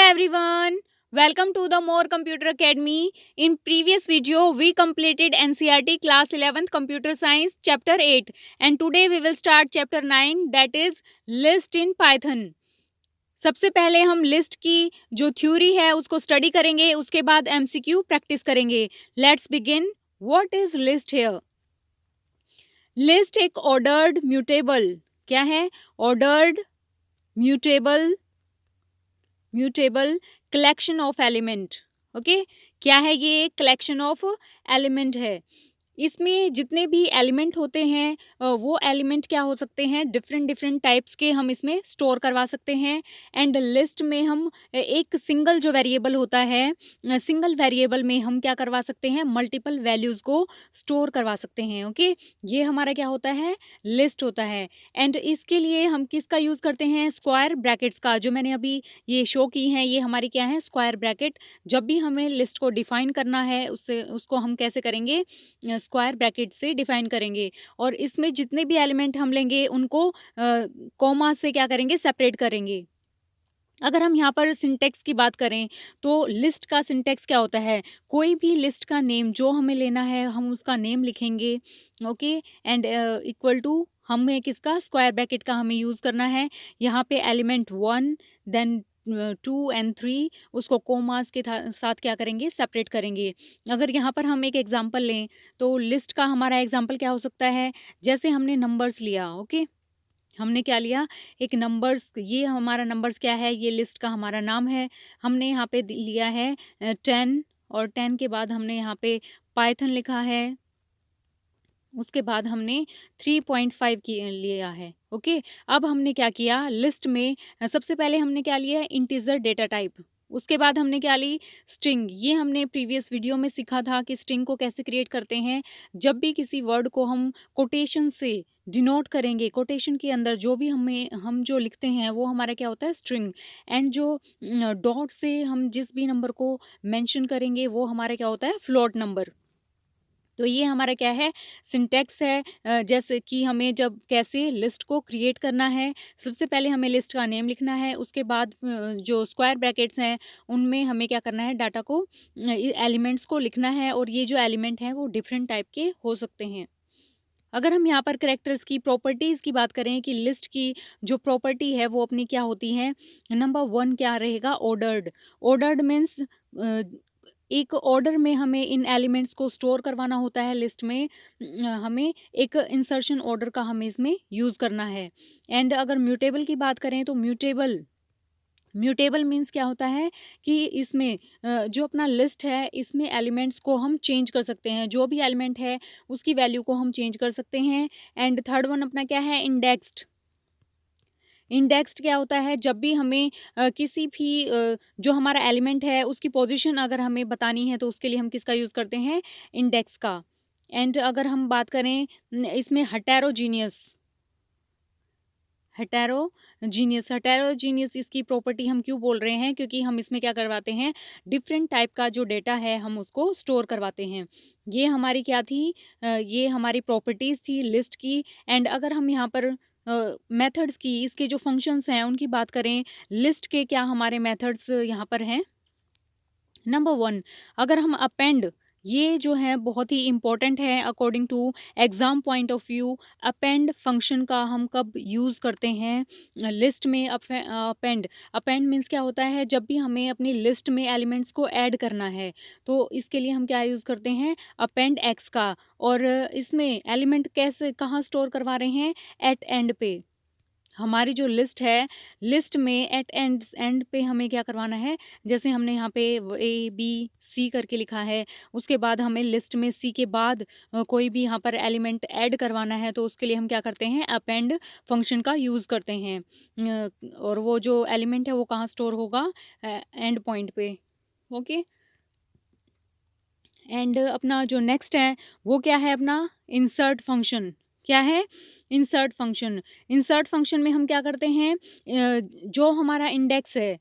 everyone, welcome to the More Computer Academy. In previous video, we completed NCERT class 11th Computer Science chapter 8 and today we will start chapter 9 that is list in Python. सबसे पहले हम list की जो theory है उसको study करेंगे, उसके बाद MCQ प्रैक्टिस करेंगे. Let's begin. What is list here? List एक ऑर्डर्ड म्यूटेबल, क्या है? Ordered mutable collection of element. Okay, क्या है? ये कलेक्शन ऑफ एलिमेंट है. इसमें जितने भी एलिमेंट होते हैं वो एलिमेंट क्या हो सकते हैं? डिफरेंट टाइप्स के हम इसमें स्टोर करवा सकते हैं. एंड लिस्ट में हम एक सिंगल जो वेरिएबल होता है, सिंगल वेरिएबल में हम क्या करवा सकते हैं? मल्टीपल वैल्यूज़ को स्टोर करवा सकते हैं. ओके, ये हमारा क्या होता है? लिस्ट होता है. एंड इसके लिए हम किसका यूज़ करते हैं? स्क्वायर ब्रैकेट्स का, जो मैंने अभी ये शो की हैं, ये हमारी क्या है? Square bracket. जब भी हमें लिस्ट को डिफाइन करना है उसको हम कैसे करेंगे? स्क्वायर ब्रैकेट से डिफाइन करेंगे. और इसमें जितने भी एलिमेंट हम लेंगे उनको कॉमा से क्या करेंगे? सेपरेट करेंगे. अगर हम यहाँ पर सिंटेक्स की बात करें तो लिस्ट का सिंटेक्स क्या होता है? कोई भी लिस्ट का नेम जो हमें लेना है हम उसका नेम लिखेंगे. ओके, एंड इक्वल टू हमें किसका? स्क्वायर ब्रैकेट का हमें यूज़ करना है. यहाँ पे एलिमेंट 1 देन 2 एंड 3 उसको कोमास के साथ क्या करेंगे? सेपरेट करेंगे. अगर यहाँ पर हम एक एग्जांपल लें तो लिस्ट का हमारा एग्जांपल क्या हो सकता है? जैसे हमने नंबर्स लिया. ओके, हमने क्या लिया? एक नंबर्स. ये हमारा नंबर्स क्या है? ये लिस्ट का हमारा नाम है. हमने यहाँ पे लिया है 10 और 10 के बाद हमने यहाँ पे पाइथन लिखा है. उसके बाद हमने 3.5 की लिया है. ओके, अब हमने क्या किया? लिस्ट में सबसे पहले हमने क्या लिया? Integer data type. उसके बाद हमने क्या ली? स्ट्रिंग. ये हमने प्रीवियस वीडियो में सीखा था कि स्ट्रिंग को कैसे क्रिएट करते हैं. जब भी किसी वर्ड को हम कोटेशन से डिनोट करेंगे, कोटेशन के अंदर जो भी हम जो लिखते हैं वो हमारा क्या होता है? स्ट्रिंग. एंड जो डॉट से हम जिस भी नंबर को मेंशन करेंगे वो हमारा क्या होता है? Float number. तो ये हमारा क्या है? सिंटेक्स है. जैसे कि हमें जब कैसे लिस्ट को क्रिएट करना है, सबसे पहले हमें लिस्ट का नेम लिखना है. उसके बाद जो स्क्वायर ब्रैकेट्स हैं उनमें हमें क्या करना है? डाटा को, एलिमेंट्स को लिखना है. और ये जो एलिमेंट हैं वो डिफरेंट टाइप के हो सकते हैं. अगर हम यहाँ पर कैरेक्टर्स की प्रॉपर्टीज़ की बात करें कि लिस्ट की जो प्रॉपर्टी है वो अपनी क्या होती है? नंबर 1 क्या रहेगा? ऑर्डर्ड. ऑर्डर्ड मीन्स एक ऑर्डर में हमें इन एलिमेंट्स को स्टोर करवाना होता है. लिस्ट में हमें एक इंसर्शन ऑर्डर का हमें इसमें यूज़ करना है. एंड अगर म्यूटेबल की बात करें तो म्यूटेबल मीन्स क्या होता है कि इसमें जो अपना लिस्ट है इसमें एलिमेंट्स को हम चेंज कर सकते हैं. जो भी एलिमेंट है उसकी वैल्यू को हम चेंज कर सकते हैं. एंड थर्ड वन अपना क्या है? इंडेक्स्ड. इंडेक्स्ड क्या होता है? जब भी हमें किसी भी जो हमारा एलिमेंट है उसकी पोजीशन अगर हमें बतानी है तो उसके लिए हम किसका यूज़ करते हैं? इंडेक्स का. एंड अगर हम बात करें इसमें हेटेरोजीनियस इसकी प्रॉपर्टी हम क्यों बोल रहे हैं? क्योंकि हम इसमें क्या करवाते हैं? डिफरेंट टाइप का जो डेटा है हम उसको स्टोर करवाते हैं. ये हमारी क्या थी? ये हमारी प्रॉपर्टीज़ थी लिस्ट की. एंड अगर हम यहाँ पर मेथड्स की, इसके जो फंक्शंस हैं उनकी बात करें, लिस्ट के क्या हमारे मेथड्स यहाँ पर हैं? नंबर 1, अगर हम अपेंड, ये जो है बहुत ही इम्पोर्टेंट है according to exam point of view. Append function का हम कब यूज़ करते हैं लिस्ट में? अपेंड. अपेंड मीन्स क्या होता है? जब भी हमें अपनी लिस्ट में एलिमेंट्स को ऐड करना है तो इसके लिए हम क्या यूज़ करते हैं? अपेंड एक्स का. और इसमें एलिमेंट कैसे, कहाँ स्टोर करवा रहे हैं? एट एंड पे. हमारी जो लिस्ट है, लिस्ट में एट एंड पे हमें क्या करवाना है? जैसे हमने यहाँ पे ए बी सी करके लिखा है. उसके बाद हमें लिस्ट में सी के बाद कोई भी यहाँ पर एलिमेंट ऐड करवाना है तो उसके लिए हम क्या करते हैं? अपेंड फंक्शन का यूज़ करते हैं. और वो जो एलिमेंट है वो कहाँ स्टोर होगा? एंड पॉइंट पे. ओके, एंड अपना जो नेक्स्ट है वो क्या है? अपना इंसर्ट फंक्शन. क्या है? Insert function. इंसर्ट फंक्शन में हम क्या करते हैं? जो हमारा इंडेक्स है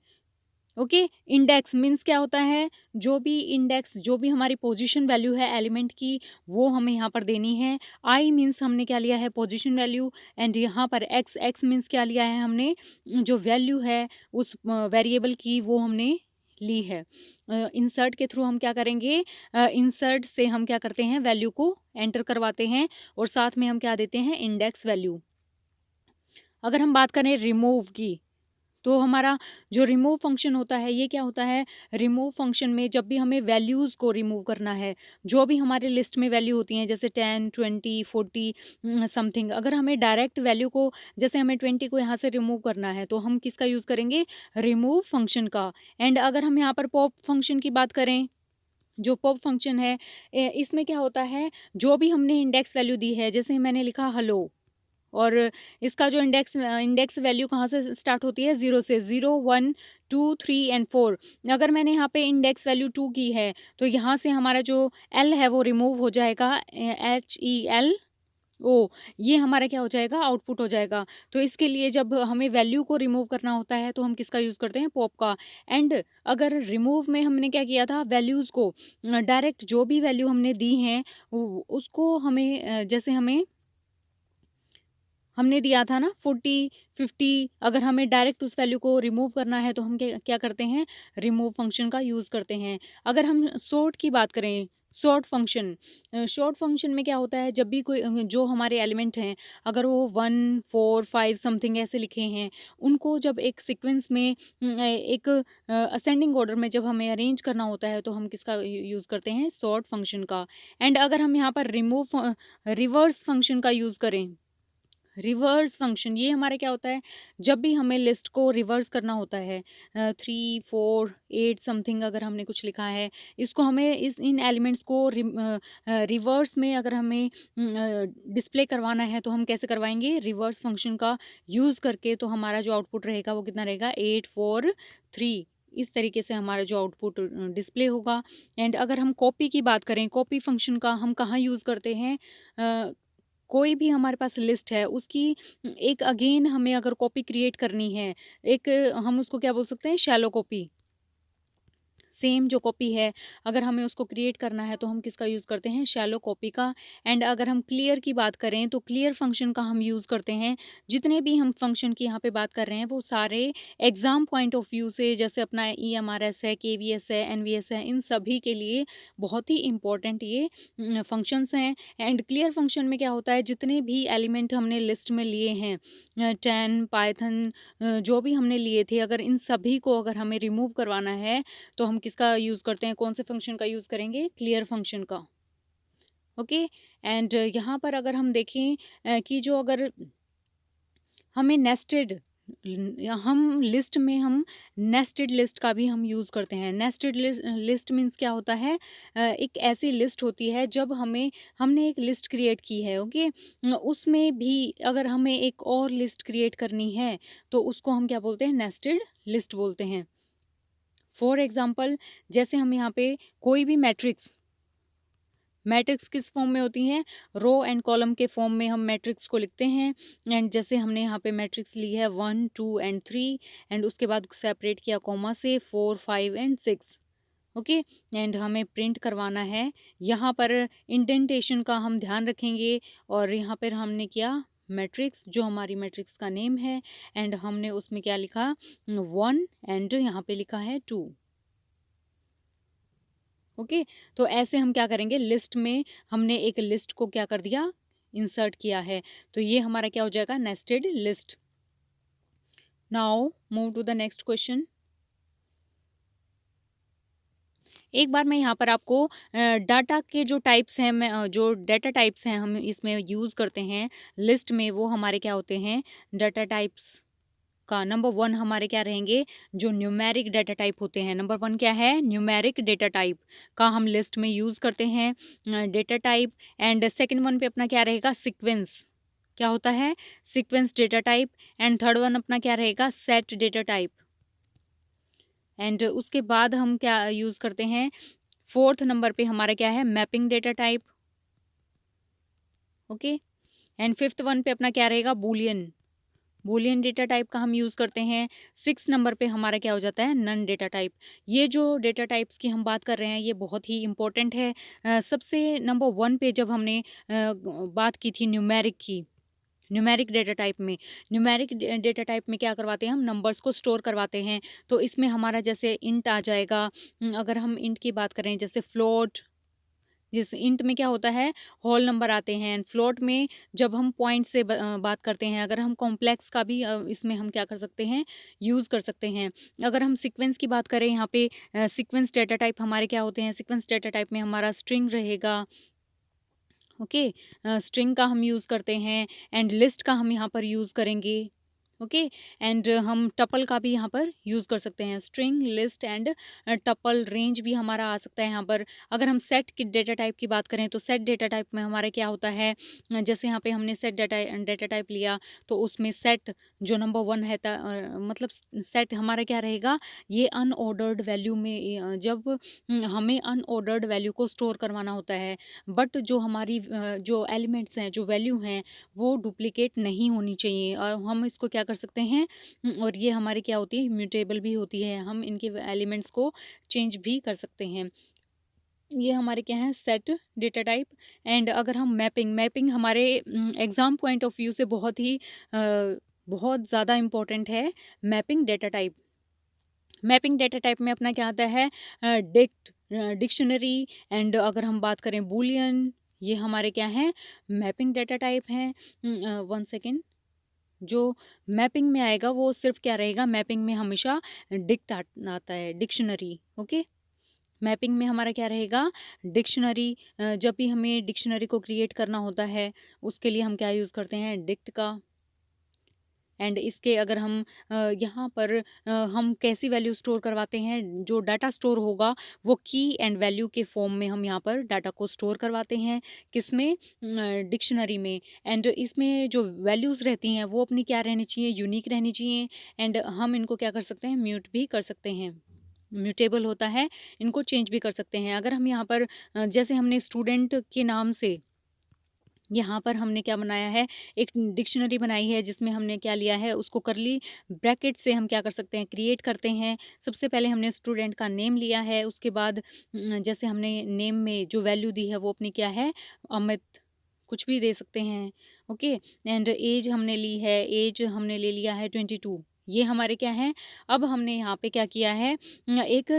ओके। इंडेक्स मीन्स क्या होता है, जो भी इंडेक्स, जो भी हमारी पोजीशन वैल्यू है एलिमेंट की, वो हमें यहाँ पर देनी है। आई मीन्स हमने क्या लिया है, पोजीशन वैल्यू। एंड यहाँ पर एक्स, एक्स मीन्स क्या लिया है हमने, जो वैल्यू है उस वेरिएबल की, वो हमने ली है। इंसर्ट के थ्रू हम क्या करेंगे, इंसर्ट से हम क्या करते हैं, वैल्यू को एंटर करवाते हैं और साथ में हम क्या देते हैं, इंडेक्स वैल्यू। अगर हम बात करें रिमूव की, तो हमारा जो रिमूव फंक्शन होता है, ये क्या होता है, रिमूव फंक्शन में जब भी हमें वैल्यूज़ को रिमूव करना है, जो भी हमारे लिस्ट में वैल्यू होती हैं, जैसे 10, 20, 40 समथिंग, अगर हमें डायरेक्ट वैल्यू को, जैसे हमें 20 को यहाँ से रिमूव करना है, तो हम किसका यूज़ करेंगे, रिमूव फंक्शन का। एंड अगर हम यहाँ पर पॉप फंक्शन की बात करें, जो पॉप फंक्शन है, इसमें क्या होता है, जो भी हमने इंडेक्स वैल्यू दी है, जैसे मैंने लिखा हेलो, और इसका जो इंडेक्स इंडेक्स वैल्यू कहाँ से स्टार्ट होती है, 0 से, 0, 1, 2, 3 एंड 4। अगर मैंने यहाँ पे इंडेक्स वैल्यू 2 की है, तो यहाँ से हमारा जो एल है वो रिमूव हो जाएगा, HELO, ये हमारा क्या हो जाएगा, आउटपुट हो जाएगा। तो इसके लिए जब हमें वैल्यू को रिमूव करना होता है, तो हम किसका यूज़ करते हैं, पॉप का। एंड अगर रिमूव में हमने क्या किया था, वैल्यूज़ को डायरेक्ट जो भी वैल्यू हमने दी हैं, उसको हमें जैसे हमने दिया था ना 40, 50, अगर हमें डायरेक्ट उस वैल्यू को रिमूव करना है, तो हम क्या क्या करते हैं, रिमूव फंक्शन का यूज़ करते हैं। अगर हम सॉर्ट की बात करें, शॉर्ट फंक्शन में क्या होता है, जब भी कोई जो हमारे एलिमेंट हैं, अगर वो 1, 4, 5 समथिंग ऐसे लिखे हैं, उनको जब एक सीक्वेंस में एक असेंडिंग ऑर्डर में जब हमें अरेंज करना होता है, तो हम किसका यूज़ करते हैं, सॉर्ट फंक्शन का। एंड अगर हम यहाँ पर रिवर्स फंक्शन का यूज़ करें, रिवर्स फंक्शन, ये हमारा क्या होता है, जब भी हमें लिस्ट को रिवर्स करना होता है, 3, 4, 8 समथिंग अगर हमने कुछ लिखा है, इसको हमें इन एलिमेंट्स को रिवर्स में अगर हमें डिस्प्ले करवाना है, तो हम कैसे करवाएंगे, रिवर्स फंक्शन का यूज़ करके। तो हमारा जो आउटपुट रहेगा वो कितना रहेगा, 8, 4, 3, इस तरीके से हमारा जो आउटपुट डिस्प्ले होगा। एंड अगर हम कॉपी की बात करें, कॉपी फंक्शन का हम कहाँ यूज़ करते हैं, कोई भी हमारे पास लिस्ट है, उसकी एक अगेन हमें अगर कॉपी क्रिएट करनी है, एक हम उसको क्या बोल सकते हैं, शैलो कॉपी, सेम जो कॉपी है, अगर हमें उसको क्रिएट करना है, तो हम किसका यूज़ करते हैं, शैलो कॉपी का। एंड अगर हम क्लियर की बात करें, तो क्लियर फंक्शन का हम यूज़ करते हैं। जितने भी हम फंक्शन की यहाँ पे बात कर रहे हैं, वो सारे एग्जाम पॉइंट ऑफ व्यू से, जैसे अपना EMRS है, KVS है, NVS है, इन सभी के लिए बहुत ही इंपॉर्टेंट ये फंक्शंस हैं। एंड क्लियर फंक्शन में क्या होता है, जितने भी एलिमेंट हमने लिस्ट में लिए हैं, 10 पाइथन जो भी हमने लिए थे, अगर इन सभी को अगर हमें रिमूव करवाना है, तो हम किसका यूज़ करते हैं, कौन से फंक्शन का यूज़ करेंगे, क्लियर फंक्शन का। ओके। एंड यहाँ पर अगर हम देखें कि जो अगर हमें नेस्टेड, हम लिस्ट में हम नेस्टेड लिस्ट का भी हम यूज़ करते हैं। नेस्टेड लिस्ट मीन्स क्या होता है, एक ऐसी लिस्ट होती है, जब हमने एक लिस्ट क्रिएट की है, ओके, उसमें भी अगर हमें एक और लिस्ट क्रिएट करनी है, तो उसको हम क्या बोलते हैं, नेस्टेड लिस्ट बोलते हैं। फॉर एग्जाम्पल, जैसे हम यहाँ पे कोई भी मैट्रिक्स किस फॉर्म में होती हैं, रो एंड कॉलम के फॉर्म में हम मैट्रिक्स को लिखते हैं। एंड जैसे हमने यहाँ पे मैट्रिक्स ली है 1, 2 एंड 3, एंड उसके बाद सेपरेट किया कॉमा से 4, 5 एंड 6, ओके। एंड हमें प्रिंट करवाना है, यहाँ पर इंडेंटेशन का हम ध्यान रखेंगे। और यहाँ पर हमने किया मैट्रिक्स, जो हमारी मैट्रिक्स का नेम है, एंड हमने उसमें क्या लिखा, 1, एंड यहाँ पे लिखा है 2, ओके। तो ऐसे हम क्या करेंगे, लिस्ट में हमने एक लिस्ट को क्या कर दिया, इंसर्ट किया है, तो ये हमारा क्या हो जाएगा, nested list. Now move to the next question. एक बार मैं यहाँ पर आपको डाटा के जो टाइप्स हैं, जो डाटा टाइप्स हैं हम इसमें यूज़ करते हैं लिस्ट में, वो हमारे क्या होते हैं, डाटा टाइप्स का नंबर 1 हमारे क्या रहेंगे, जो न्यूमेरिक डेटा टाइप होते हैं। नंबर 1 क्या है, न्यूमेरिक डेटा टाइप का हम लिस्ट में यूज़ करते हैं data type. And second one पे अपना क्या रहेगा, सीक्वेंस, क्या होता है, sequence data type. And third one अपना क्या रहेगा, सेट डेटा टाइप। एंड उसके बाद हम क्या यूज़ करते हैं, फोर्थ नंबर पे हमारा क्या है, mapping data type, okay. And fifth one पे अपना क्या रहेगा, बूलियन बूलियन डेटा टाइप का हम यूज़ करते हैं। 6 नंबर पे हमारा क्या हो जाता है, नन डेटा टाइप। ये जो डेटा टाइप्स की हम बात कर रहे हैं ये बहुत ही इंपॉर्टेंट है। सबसे नंबर 1 पे जब हमने बात की थी न्यूमेरिक की, न्यूमेरिक डेटा टाइप में, न्यूमेरिक डेटा टाइप में क्या करवाते हैं, हम नंबर्स को स्टोर करवाते हैं। तो इसमें हमारा जैसे इंट आ जाएगा। अगर हम इंट की बात करें जैसे फ्लोट, जिस इंट में क्या होता है, होल नंबर आते हैं। एंड फ्लोट में जब हम पॉइंट से बात करते हैं, अगर हम कॉम्प्लेक्स का भी इसमें हम क्या कर सकते हैं, यूज़ कर सकते हैं। अगर हम सीक्वेंस की बात करें यहाँ पे, सीक्वेंस डेटा टाइप हमारे क्या होते हैं, सीक्वेंस डेटा टाइप में हमारा स्ट्रिंग रहेगा। ओके, स्ट्रिंग का हम यूज़ करते हैं एंड लिस्ट का हम यहाँ पर यूज़ करेंगे। ओके, एंड हम टपल का भी यहाँ पर यूज़ कर सकते हैं। String, list and tuple, range भी हमारा आ सकता है यहाँ पर। अगर हम सेट की डेटा टाइप की बात करें तो सेट डेटा टाइप में हमारा क्या होता है, जैसे यहाँ पे हमने सेट डेटा टाइप लिया तो उसमें सेट जो नंबर 1 है मतलब सेट हमारा क्या रहेगा, ये अनऑर्डर्ड वैल्यू में जब हमें अनऑर्डर्ड वैल्यू को स्टोर करवाना होता है, बट जो हमारी जो एलिमेंट्स हैं, जो वैल्यू हैं, वो डुप्लीकेट नहीं होनी चाहिए और हम इसको क्या कर सकते हैं, और ये हमारी क्या होती है, इम्यूटेबल भी होती है, हम इनके एलिमेंट्स को चेंज भी कर सकते हैं। ये हमारे क्या है, सेट डेटा टाइप। एंड अगर हम मैपिंग हमारे एग्जाम पॉइंट ऑफ व्यू से बहुत ज़्यादा इम्पोर्टेंट है। Mapping data type, mapping data type में अपना क्या आता है, डिक्ट, डिक्शनरी। एंड अगर हम बात करें बूलियन, ये हमारे क्या हैं, मैपिंग डेटा टाइप हैं। 1 सेकेंड, जो मैपिंग में आएगा वो सिर्फ क्या रहेगा, मैपिंग में हमेशा डिक्ट आता है, डिक्शनरी। ओके, मैपिंग में हमारा क्या रहेगा, डिक्शनरी। जब भी हमें डिक्शनरी को क्रिएट करना होता है उसके लिए हम क्या यूज़ करते हैं, डिक्ट का। एंड इसके अगर हम यहाँ पर हम कैसी वैल्यू स्टोर करवाते हैं, जो डाटा स्टोर होगा वो की एंड वैल्यू के फॉर्म में हम यहाँ पर डाटा को स्टोर करवाते हैं, किसमें, डिक्शनरी में। एंड इसमें जो वैल्यूज़ रहती हैं वो अपनी क्या रहनी चाहिए, यूनिक रहनी चाहिए। एंड हम इनको क्या कर सकते हैं, म्यूट भी कर सकते हैं, म्यूटेबल होता है, इनको चेंज भी कर सकते हैं। अगर हम यहाँ पर जैसे हमने स्टूडेंट के नाम से यहाँ पर हमने क्या बनाया है, एक डिक्शनरी बनाई है जिसमें हमने क्या लिया है, उसको करली ब्रैकेट से हम क्या कर सकते हैं, क्रिएट करते हैं। सबसे पहले हमने स्टूडेंट का नेम लिया है, उसके बाद जैसे हमने नेम में जो वैल्यू दी है वो अपनी क्या है, अमित, कुछ भी दे सकते हैं। ओके, एंड एज हमने ली है, एज हमने ले लिया है 22। ये हमारे क्या है, अब हमने यहाँ पे क्या किया है, एक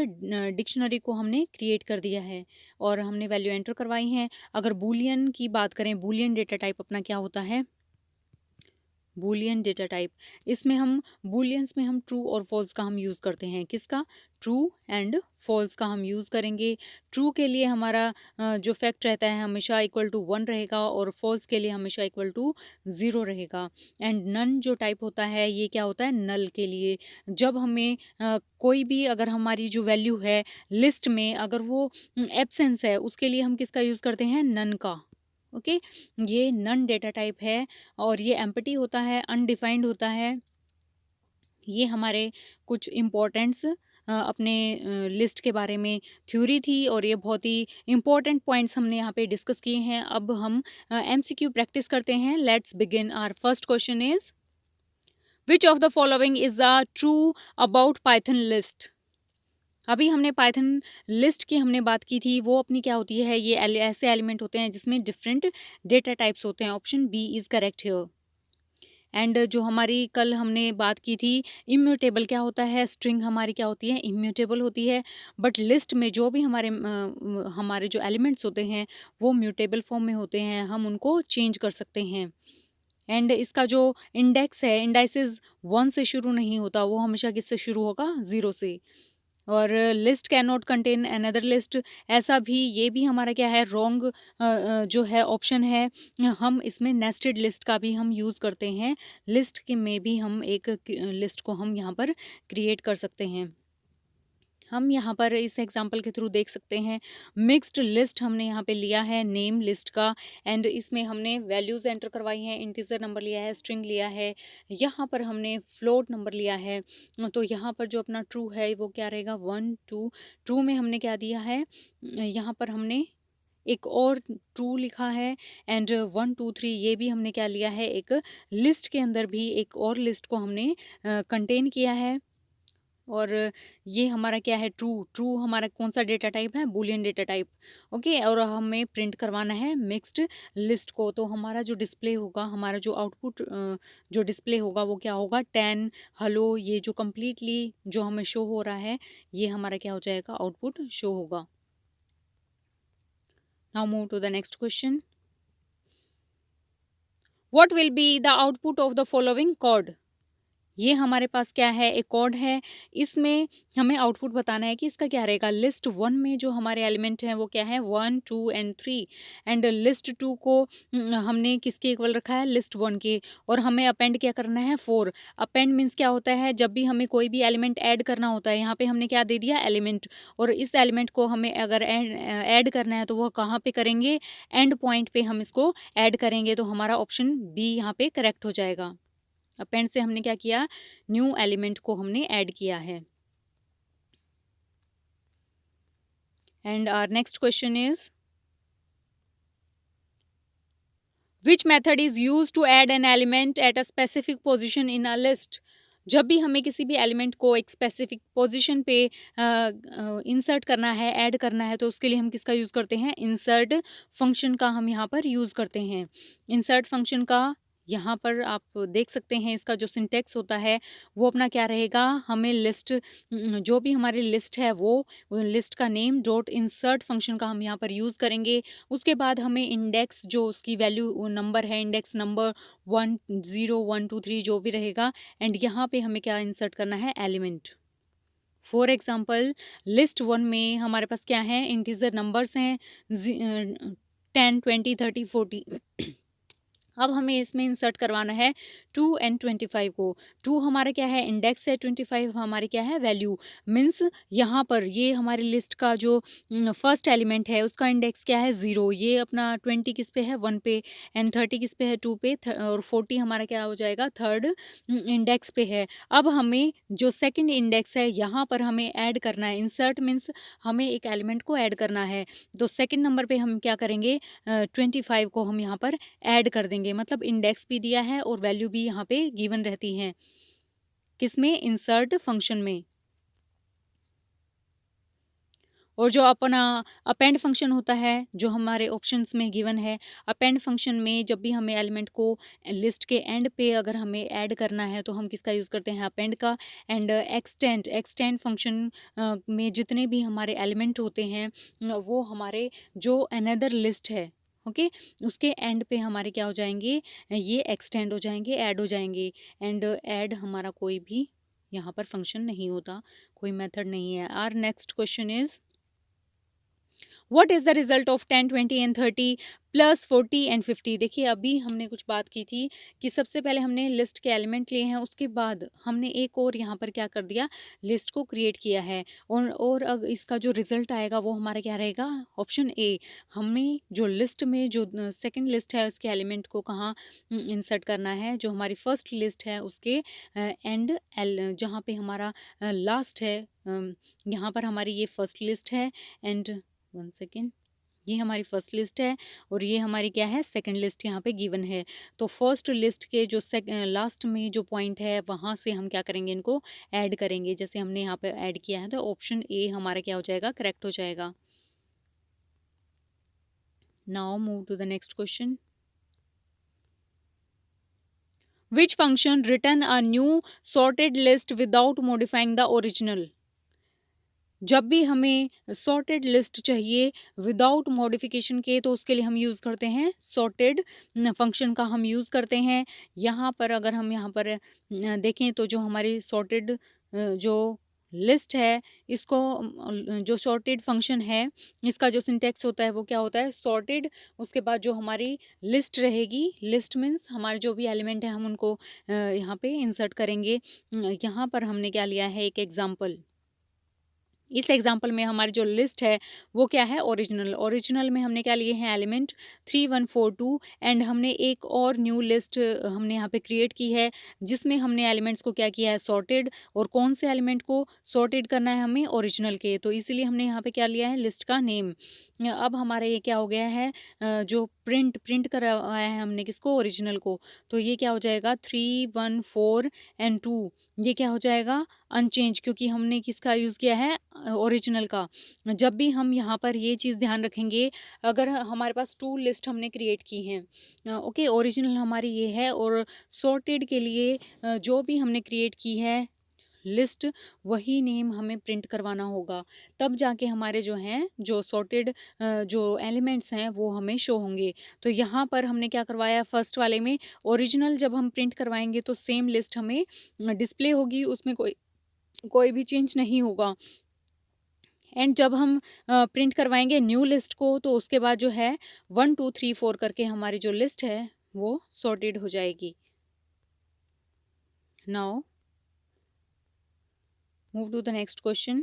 डिक्शनरी को हमने क्रिएट कर दिया है और हमने वैल्यू एंटर करवाई है। अगर बूलियन की बात करें, बूलियन डेटा टाइप अपना क्या होता है, बूलियन डेटा टाइप, इसमें हम बूलियंस में हम ट्रू और फॉल्स का हम यूज़ करते हैं, किसका, ट्रू एंड फॉल्स का हम यूज़ करेंगे। ट्रू के लिए हमारा जो फैक्ट रहता है हमेशा इक्वल टू 1 रहेगा और फॉल्स के लिए हमेशा इक्वल टू 0 रहेगा। एंड नन जो टाइप होता है ये क्या होता है, नल के लिए। जब हमें कोई भी अगर हमारी जो वैल्यू है लिस्ट में अगर वो एब्सेंस है उसके लिए हम किसका यूज़ करते हैं, नन का। ओके, ये नन डेटा टाइप है और ये एम्प्टी होता है, अनडिफाइंड होता है। ये हमारे कुछ इम्पोर्टेंट्स अपने लिस्ट के बारे में थ्योरी थी और ये बहुत ही इम्पोर्टेंट पॉइंट्स हमने यहाँ पे डिस्कस किए हैं। अब हम एमसीक्यू प्रैक्टिस करते हैं। Let's begin. Our first question is, which of the following is a true about Python list. अभी हमने पाइथन लिस्ट की हमने बात की थी, वो अपनी क्या होती है, ये ऐसे एलिमेंट होते हैं जिसमें डिफरेंट डेटा टाइप्स होते हैं। Option B is correct here. And जो हमारी कल हमने बात की थी, इम्यूटेबल क्या होता है, स्ट्रिंग हमारी क्या होती है, इम्यूटेबल होती है। बट लिस्ट में जो भी हमारे जो एलिमेंट्स होते हैं वो म्यूटेबल फॉर्म में होते हैं, हम उनको चेंज कर सकते हैं। एंड इसका जो इंडेक्स है, इंडाइसिस 1 से शुरू नहीं होता, वो हमेशा किससे शुरू होगा, 0 से। और list can not contain another list, ऐसा भी, ये भी हमारा क्या है, रॉन्ग जो है ऑप्शन है। हम इसमें नेस्टेड लिस्ट का भी हम यूज़ करते हैं, लिस्ट के में भी हम एक लिस्ट को हम यहाँ पर क्रिएट कर सकते हैं। हम यहाँ पर इस एग्जाम्पल के थ्रू देख सकते हैं, मिक्स्ड लिस्ट हमने यहाँ पे लिया है नेम लिस्ट का। एंड इसमें हमने वैल्यूज़ एंटर करवाई हैं, इंटीजर नंबर लिया है, स्ट्रिंग लिया है, यहाँ पर हमने फ्लोट नंबर लिया है। तो यहाँ पर जो अपना ट्रू है वो क्या रहेगा, 1 2। ट्रू में हमने क्या दिया है, यहाँ पर हमने एक और ट्रू लिखा है, एंड 1 2 3 ये भी हमने क्या लिया है, एक लिस्ट के अंदर भी एक और लिस्ट को हमने कंटेन किया है। और ये हमारा क्या है, ट्रू। ट्रू हमारा कौन सा डेटा टाइप है, बूलियन डेटा टाइप। ओके, और हमें प्रिंट करवाना है मिक्स्ड लिस्ट को। तो हमारा जो डिस्प्ले होगा, हमारा जो आउटपुट जो डिस्प्ले होगा वो क्या होगा, 10 हेलो, ये जो कम्प्लीटली जो हमें शो हो रहा है, ये हमारा क्या हो जाएगा, आउटपुट शो होगा। Now move to the next question. What will be the output of the following code. ये हमारे पास क्या है, एक कोड है। इसमें हमें आउटपुट बताना है कि इसका क्या रहेगा। लिस्ट 1 में जो हमारे एलिमेंट हैं वो क्या है, 1 2 एंड 3, एंड लिस्ट 2 को हमने किसके इक्वल रखा है, लिस्ट 1 के। और हमें अपेंड क्या करना है, 4। अपेंड मीन्स क्या होता है, जब भी हमें कोई भी एलिमेंट ऐड करना होता है, यहाँ पे हमने क्या दे दिया, एलिमेंट। और इस एलिमेंट को हमें अगर ऐड करना है तो वह कहाँ पे करेंगे, एंड पॉइंट पे हम इसको ऐड करेंगे। तो हमारा ऑप्शन बी यहाँ पे करेक्ट हो जाएगा। अपेंड से हमने क्या किया, न्यू एलिमेंट को हमने ऐड किया है। And our next question is, which method is use to add an element at a specific position in a list. जब भी हमें किसी भी एलिमेंट को एक स्पेसिफिक पोजीशन पे इंसर्ट करना है, ऐड करना है, तो उसके लिए हम किसका यूज़ करते हैं, इंसर्ट फंक्शन का हम यहाँ पर यूज़ करते हैं। इंसर्ट फंक्शन का यहाँ पर आप देख सकते हैं, इसका जो सिंटेक्स होता है वो अपना क्या रहेगा, हमें लिस्ट जो भी हमारी लिस्ट है वो लिस्ट का नेम डॉट इंसर्ट फंक्शन का हम यहाँ पर यूज़ करेंगे। उसके बाद हमें इंडेक्स जो उसकी वैल्यू नंबर है, इंडेक्स नंबर 1 0 1 2 3 जो भी रहेगा, एंड यहाँ पे हमें क्या इंसर्ट करना है, एलिमेंट। फॉर एग्जाम्पल लिस्ट 1 में हमारे पास क्या है, इंटीजर नंबर्स हैं 10 20 30 40। अब हमें इसमें इंसर्ट करवाना है 2 एंड 25 को। 2 हमारा क्या है, इंडेक्स है, 25 हमारे क्या है, वैल्यू। मीन्स यहाँ पर ये हमारी लिस्ट का जो फर्स्ट एलिमेंट है उसका इंडेक्स क्या है, 0। ये अपना 20 किस पे है, 1 पे, एंड 30 किस पे है, 2 पे, और 40 हमारा क्या हो जाएगा, थर्ड इंडेक्स पे है। अब हमें जो सेकंड इंडेक्स है यहाँ पर हमें ऐड करना है। इंसर्ट मीन्स हमें एक एलिमेंट को ऐड करना है। तो सेकंड नंबर पे हम क्या करेंगे, 25 को हम यहाँ पर ऐड कर देंगे। मतलब इंडेक्स भी दिया है और वैल्यू भी यहाँ पे गिवन रहती है, किसमें, इंसर्ट फंक्शन में। और जो अपना अपेंड फंक्शन होता है जो हमारे ऑप्शंस में गिवन है, अपेंड फंक्शन में जब भी हमें एलिमेंट को लिस्ट के एंड पे अगर हमें ऐड करना है तो हम किसका यूज़ करते हैं, अपेंड का। एंड एक्सटेंड फंक्शन में जितने भी हमारे एलिमेंट होते हैं वो हमारे जो अनदर लिस्ट है, ओके, उसके एंड पे हमारे क्या हो जाएंगे, ये एक्सटेंड हो जाएंगे, ऐड हो जाएंगे। एंड ऐड हमारा कोई भी यहाँ पर फंक्शन नहीं होता, कोई मेथड नहीं है। Our next question is, what is the result of 10 20 and 30 plus 40 and 50। देखिए अभी हमने कुछ बात की थी कि सबसे पहले हमने लिस्ट के एलिमेंट लिए हैं, उसके बाद हमने एक और यहाँ पर क्या कर दिया, लिस्ट को क्रिएट किया है। और अगर इसका जो रिजल्ट आएगा वो हमारा क्या रहेगा, ऑप्शन ए। हमें जो लिस्ट में जो सेकंड लिस्ट है उसके एलिमेंट को कहाँ इंसर्ट करना है, जो हमारी फर्स्ट लिस्ट है उसके एंड जहाँ पे हमारा लास्ट है, यहाँ पर हमारी ये फर्स्ट लिस्ट है, एंड 1 सेकेंड, ये हमारी फर्स्ट लिस्ट है और ये हमारी क्या है, सेकंड लिस्ट यहाँ पे गिवन है। तो फर्स्ट लिस्ट के जो लास्ट में जो पॉइंट है वहाँ से हम क्या करेंगे, इनको ऐड करेंगे। जैसे हमने यहाँ पे ऐड किया है तो ऑप्शन ए हमारा क्या हो जाएगा, करेक्ट हो जाएगा। Now move to the next question. Which function return a new sorted list without modifying the original. जब भी हमें सॉर्टेड लिस्ट चाहिए विदाउट मॉडिफिकेशन के तो उसके लिए हम यूज़ करते हैं सॉर्टेड फंक्शन का हम यूज़ करते हैं। यहाँ पर अगर हम यहाँ पर देखें तो जो हमारी सॉर्टेड जो लिस्ट है इसको जो सॉर्टेड फंक्शन है इसका जो सिंटेक्स होता है वो क्या होता है, सॉर्टेड। उसके बाद जो हमारी लिस्ट रहेगी, लिस्ट मीन्स हमारे जो भी एलिमेंट है हम उनको यहाँ पे इंसर्ट करेंगे। यहाँ पर हमने क्या लिया है, एक एग्जाम्पल। इस एग्जाम्पल में हमारी जो लिस्ट है वो क्या है, ओरिजिनल। ओरिजिनल में हमने क्या लिए हैं, एलिमेंट 3142, एंड हमने एक और न्यू लिस्ट हमने यहाँ पे क्रिएट की है जिसमें हमने एलिमेंट्स को क्या किया है, सॉर्टेड। और कौन से एलिमेंट को सॉर्टेड करना है हमें, ओरिजिनल के, तो इसीलिए हमने यहाँ पे क्या लिया है, लिस्ट का नेम। अब हमारा ये क्या हो गया है, जो प्रिंट करवाया है हमने किसको, ओरिजिनल को, तो ये क्या हो जाएगा 314 एंड 2, ये क्या हो जाएगा अनचेंज, क्योंकि हमने किसका यूज़ किया है, ओरिजिनल का। जब भी हम यहाँ पर ये चीज़ ध्यान रखेंगे, अगर हमारे पास 2 लिस्ट हमने क्रिएट की हैं, ओके, ओरिजिनल हमारी ये है, और सॉर्टेड के लिए जो भी हमने क्रिएट की है लिस्ट, वही नेम हमें प्रिंट करवाना होगा, तब जाके हमारे जो हैं, जो सॉर्टेड जो एलिमेंट्स हैं वो हमें शो होंगे। तो यहाँ पर हमने क्या करवाया, फर्स्ट वाले में ओरिजिनल जब हम प्रिंट करवाएंगे तो सेम लिस्ट हमें डिस्प्ले होगी, उसमें कोई कोई भी चेंज नहीं होगा। एंड जब हम प्रिंट करवाएंगे न्यू लिस्ट को, तो उसके बाद जो है 1 2 3 4 करके हमारी जो लिस्ट है वो सॉर्टेड हो जाएगी। Now move to the next question.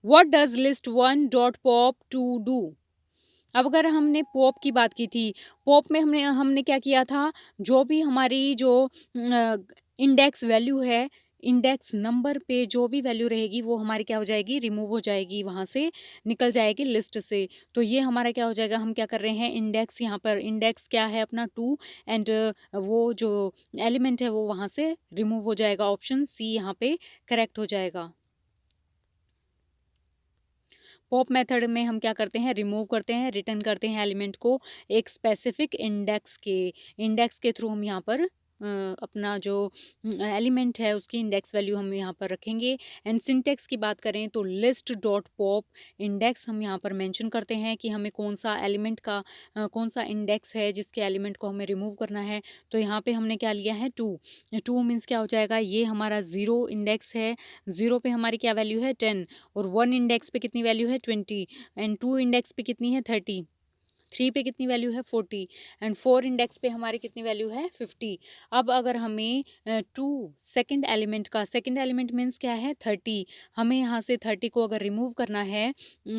What does list 1 dot pop to do. अब अगर हमने पॉप की बात की थी, पॉप में हमने हमने क्या किया था, जो भी हमारी जो इंडेक्स वैल्यू है, इंडेक्स नंबर पे जो भी वैल्यू रहेगी वो हमारी क्या हो जाएगी, रिमूव हो जाएगी, वहाँ से निकल जाएगी लिस्ट से। तो ये हमारा क्या हो जाएगा, हम क्या कर रहे हैं, इंडेक्स, यहाँ पर इंडेक्स क्या है अपना 2, एंड वो जो एलिमेंट है वो वहाँ से रिमूव हो जाएगा। ऑप्शन सी यहाँ पे करेक्ट हो जाएगा। पॉप मेथड में हम क्या करते हैं, रिमूव करते हैं, रिटर्न करते हैं एलिमेंट को एक स्पेसिफिक इंडेक्स के थ्रू हम यहाँ पर अपना जो एलिमेंट है उसकी इंडेक्स वैल्यू हम यहाँ पर रखेंगे। एंड सिंटेक्स की बात करें तो लिस्ट डॉट पॉप इंडेक्स हम यहाँ पर मेंशन करते हैं कि हमें कौन सा एलिमेंट का कौन सा इंडेक्स है जिसके एलिमेंट को हमें रिमूव करना है। तो यहाँ पे हमने क्या लिया है, 2 मीन्स क्या हो जाएगा, ये हमारा 0 इंडेक्स है, 0 पे हमारी क्या वैल्यू है 10, और 1 इंडेक्स पे कितनी वैल्यू है 20, एंड 2 इंडेक्स पे कितनी है 30, 3 पे कितनी वैल्यू है 40, एंड 4 इंडेक्स पे हमारी कितनी वैल्यू है 50। अब अगर हमें 2 सेकंड एलिमेंट मीन्स क्या है 30, हमें यहाँ से 30 को अगर रिमूव करना है,